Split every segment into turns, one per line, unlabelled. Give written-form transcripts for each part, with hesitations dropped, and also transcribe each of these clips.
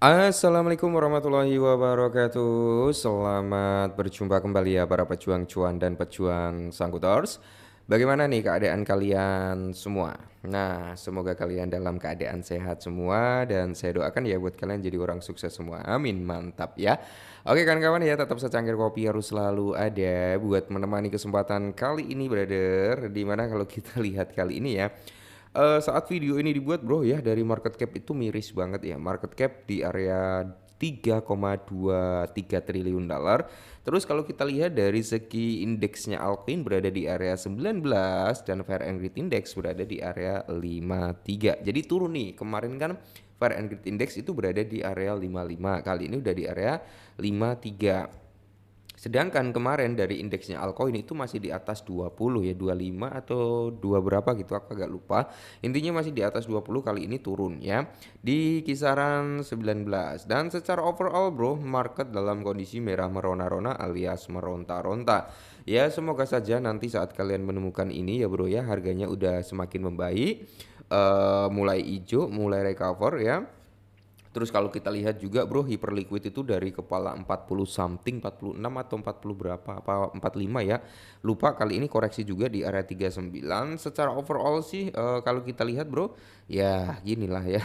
Assalamualaikum warahmatullahi wabarakatuh. Selamat berjumpa kembali ya para pejuang cuan dan pejuang Sanggutors. Bagaimana nih keadaan kalian semua? Nah, semoga kalian dalam keadaan sehat semua dan saya doakan ya buat kalian jadi orang sukses semua. Amin, mantap ya. Oke kawan-kawan ya, tetap secangkir kopi harus selalu ada buat menemani kesempatan kali ini, brother. Dimana kalau kita lihat kali ini ya, saat video ini dibuat bro ya, dari market cap itu miris banget ya. Market cap di area 3,23 triliun dolar. Terus kalau kita lihat dari segi indeksnya Alpine berada di area 19 dan Fair and Greed Index berada di area 53. Jadi turun nih. Kemarin kan Fair and Greed Index itu berada di area 55. Kali ini udah di area 53. Sedangkan kemarin dari indeksnya altcoin itu masih di atas 20 ya, 25 atau 2 berapa gitu, aku agak lupa. Intinya masih di atas 20, kali ini turun ya. Di kisaran 19. Dan secara overall bro, market dalam kondisi merah merona-rona alias meronta-ronta. Ya semoga saja nanti saat kalian menemukan ini ya bro ya, harganya udah semakin membaik, mulai hijau, mulai recover ya. Terus kalau kita lihat juga bro, hyperliquid itu dari kepala 40 something, 46 atau 40 berapa, apa 45 ya. Lupa, kali ini koreksi juga di area 39. Secara overall sih kalau kita lihat bro, ya ginilah ya.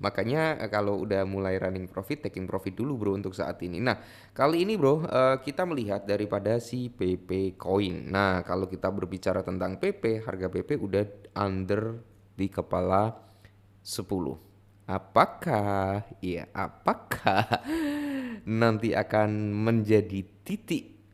Makanya kalau udah mulai running profit, taking profit dulu bro untuk saat ini. Nah, kali ini bro, kita melihat daripada si PP Coin. Nah, kalau kita berbicara tentang PP, harga PP udah under di kepala 10. Apakah nanti akan menjadi titik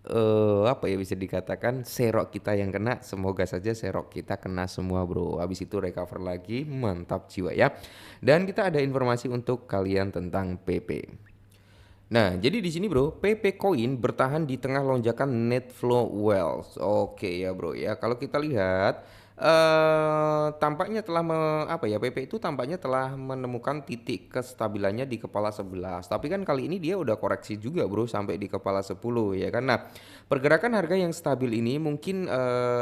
apa ya, bisa dikatakan serok kita yang kena? Semoga saja serok kita kena semua bro. Habis itu recover lagi, mantap jiwa ya. Dan kita ada informasi untuk kalian tentang PP. Nah, jadi di sini bro, PP Coin bertahan di tengah lonjakan net flow wealth. Oke ya bro ya. Kalau kita lihat tampaknya apa ya, PP itu tampaknya telah menemukan titik kestabilannya di kepala 11. Tapi kan kali ini dia udah koreksi juga bro sampai di kepala 10 ya kan. Nah, pergerakan harga yang stabil ini mungkin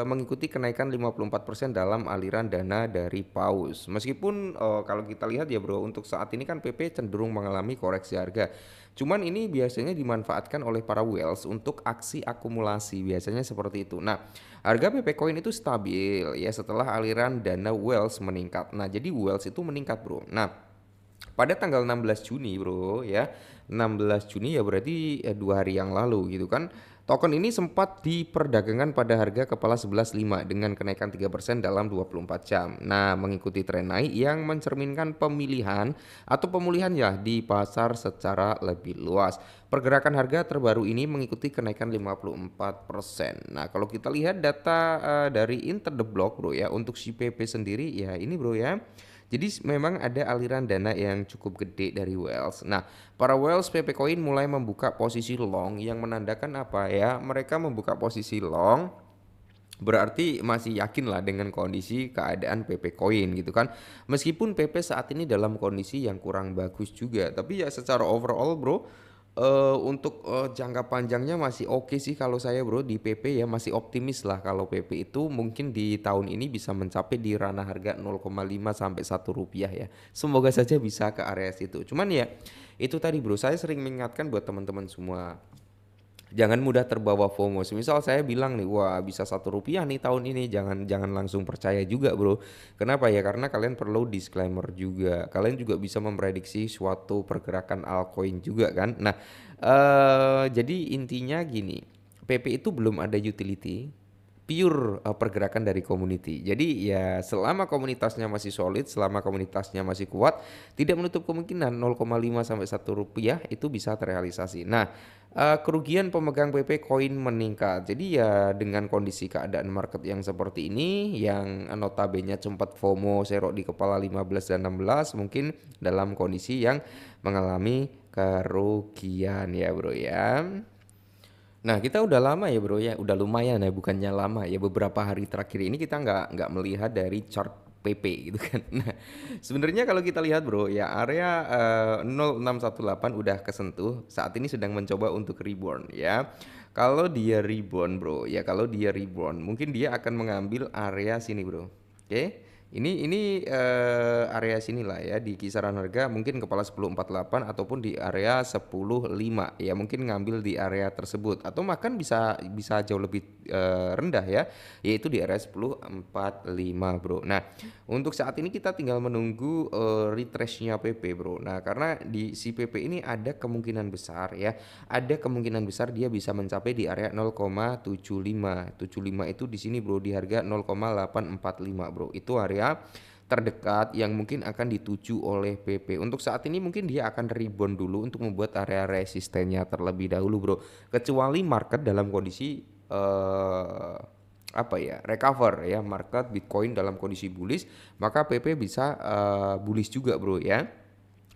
mengikuti kenaikan 54% dalam aliran dana dari paus. Meskipun kalau kita lihat ya bro, untuk saat ini kan PP cenderung mengalami koreksi harga. Cuman ini biasanya dimanfaatkan oleh para whales untuk aksi akumulasi, biasanya seperti itu. Nah, harga PP Coin itu stabil ya setelah aliran dana whales meningkat. Nah, jadi whales itu meningkat, Bro. Nah, pada tanggal 16 Juni bro ya, 16 Juni ya berarti 2 hari yang lalu gitu kan, token ini sempat diperdagangkan pada harga kepala 11,5 dengan kenaikan 3% dalam 24 jam. Nah, mengikuti tren naik yang mencerminkan pemilihan atau pemulihan ya di pasar secara lebih luas. Pergerakan harga terbaru ini mengikuti kenaikan 54%. Nah, kalau kita lihat data dari Inter the Block bro ya, untuk si PP sendiri ya ini bro ya. Jadi memang ada aliran dana yang cukup gede dari whales. Nah, para whales PP Coin mulai membuka posisi long yang menandakan apa ya? Mereka membuka posisi long berarti masih yakin lah dengan kondisi keadaan PP Coin gitu kan. Meskipun PP saat ini dalam kondisi yang kurang bagus juga, tapi ya secara overall bro, untuk jangka panjangnya masih oke sih kalau saya bro di PP ya, masih optimis lah kalau PP itu mungkin di tahun ini bisa mencapai di ranah harga 0,5 sampai 1 rupiah ya. Semoga saja bisa ke area situ. Cuman ya itu tadi bro, saya sering mengingatkan buat teman-teman semua, jangan mudah terbawa FOMO. Misal saya bilang nih, wah bisa 1 rupiah nih tahun ini, jangan jangan langsung percaya juga bro. Kenapa ya? Karena kalian perlu disclaimer juga. Kalian juga bisa memprediksi suatu pergerakan altcoin juga kan. Nah, jadi intinya gini, PP itu belum ada utility, pure pergerakan dari community. Jadi ya selama komunitasnya masih solid, selama komunitasnya masih kuat, tidak menutup kemungkinan 0,5 sampai 1 rupiah itu bisa terrealisasi. Nah, kerugian pemegang PP Coin meningkat. Jadi ya dengan kondisi keadaan market yang seperti ini, yang notabene sempat FOMO serok di kepala 15 dan 16, mungkin dalam kondisi yang mengalami kerugian ya bro ya. Nah, kita udah lama ya bro ya, udah lumayan ya, bukannya lama ya, beberapa hari terakhir ini kita nggak melihat dari chart PP gitu kan. Nah, sebenarnya kalau kita lihat bro ya, area 0618 udah kesentuh, saat ini sedang mencoba untuk reborn ya. Kalau dia reborn bro ya, kalau dia reborn mungkin dia akan mengambil area sini bro. Oke. Ini area sinilah ya di kisaran harga mungkin kepala 10.48 ataupun di area 10.5 ya mungkin ngambil di area tersebut atau bahkan bisa jauh lebih rendah ya yaitu di area 10.45 bro. Nah untuk saat ini kita tinggal menunggu retrace-nya PP bro. Nah karena di si PP ini ada kemungkinan besar ya ada kemungkinan besar dia bisa mencapai di area 0,75. 75 itu di sini bro di harga 0,845 bro. Itu area terdekat yang mungkin akan dituju oleh PP. Untuk saat ini mungkin dia akan rebound dulu untuk membuat area resistennya terlebih dahulu bro. Kecuali market dalam kondisi apa ya recover ya market Bitcoin dalam kondisi bullish maka PP bisa bullish juga bro ya.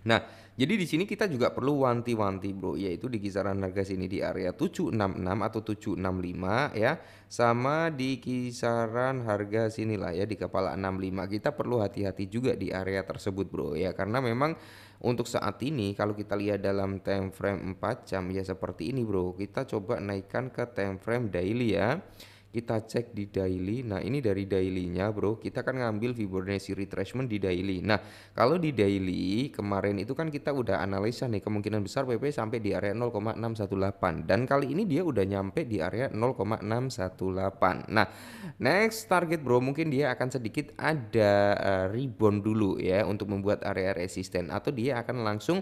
Nah, jadi di sini kita juga perlu wanti-wanti bro, yaitu di kisaran harga sini di area 766 atau 765 ya, sama di kisaran harga sinilah ya di kepala 65. Kita perlu hati-hati juga di area tersebut bro ya, karena memang untuk saat ini kalau kita lihat dalam time frame 4 jam ya seperti ini bro, kita coba naikkan ke time frame daily ya. Kita cek di daily. Nah, ini dari daily-nya, bro. Kita kan ngambil Fibonacci retracement di daily. Nah, kalau di daily kemarin itu kan kita udah analisa nih kemungkinan besar PP sampai di area 0,618 dan kali ini dia udah nyampe di area 0,618. Nah, next target bro mungkin dia akan sedikit ada rebound dulu ya untuk membuat area resisten atau dia akan langsung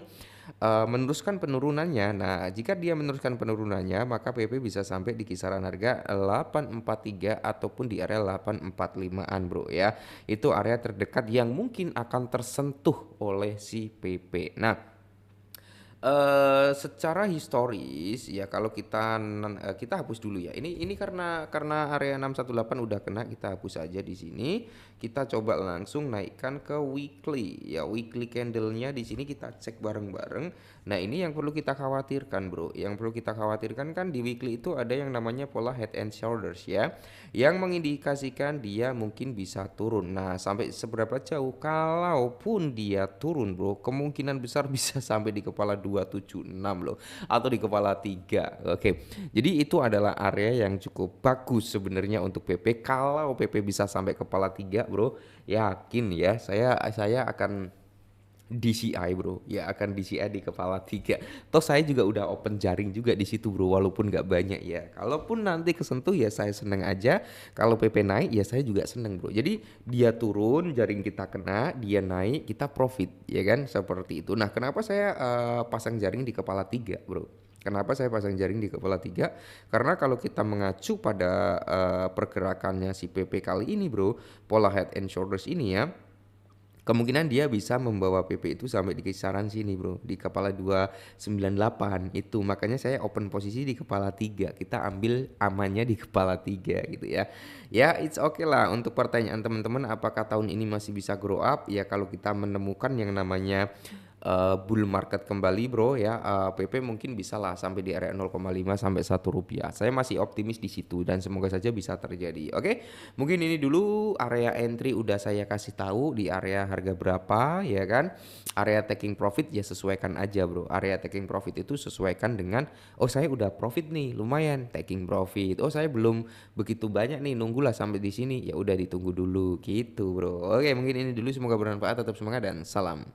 meneruskan penurunannya. Nah, jika dia meneruskan penurunannya, maka PP bisa sampai di kisaran harga 843 ataupun di area 845-an, bro ya. Itu area terdekat yang mungkin akan tersentuh oleh si PP. Nah, secara historis ya kalau kita hapus dulu ya. Ini karena area 618 udah kena kita hapus aja di sini. Kita coba langsung naikkan ke weekly ya. Weekly candle-nya di sini kita cek bareng-bareng. Nah, ini yang perlu kita khawatirkan, bro. Yang perlu kita khawatirkan kan di weekly itu ada yang namanya pola head and shoulders ya. Yang mengindikasikan dia mungkin bisa turun. Nah, sampai seberapa jauh? Kalaupun dia turun, bro, kemungkinan besar bisa sampai di kepala 276 loh atau di kepala 3. Oke. Jadi itu adalah area yang cukup bagus sebenarnya untuk PP. Kalau PP bisa sampai kepala 3, bro, yakin ya saya akan DCI bro, ya akan DCI di kepala 3. Toh saya juga udah open jaring juga di situ bro, walaupun nggak banyak ya. Kalaupun nanti kesentuh ya saya seneng aja. Kalau PP naik ya saya juga seneng bro. Jadi dia turun, jaring kita kena, dia naik, kita profit, ya kan? Seperti itu. Nah, kenapa saya pasang jaring di kepala 3 bro? Kenapa saya pasang jaring di kepala 3? Karena kalau kita mengacu pada pergerakannya si PP kali ini bro, pola head and shoulders ini ya, kemungkinan dia bisa membawa PP itu sampai di kisaran sini bro, di kepala 298 itu. Makanya saya open posisi di kepala 3. Kita ambil amannya di kepala 3 gitu ya. Ya it's okay lah untuk pertanyaan teman-teman apakah tahun ini masih bisa grow up. Ya kalau kita menemukan yang namanya bull market kembali bro ya, PP mungkin bisa lah sampai di area 0,5 sampai 1 rupiah. Saya masih optimis di situ dan semoga saja bisa terjadi. Oke, mungkin ini dulu area entry udah saya kasih tahu di area harga berapa ya kan. Area taking profit ya sesuaikan aja bro. Area taking profit itu sesuaikan dengan oh saya udah profit nih lumayan taking profit. Oh saya belum begitu banyak nih nunggulah sampai di sini. Ya udah ditunggu dulu gitu bro. Oke, mungkin ini dulu semoga bermanfaat. Tetap semangat dan salam.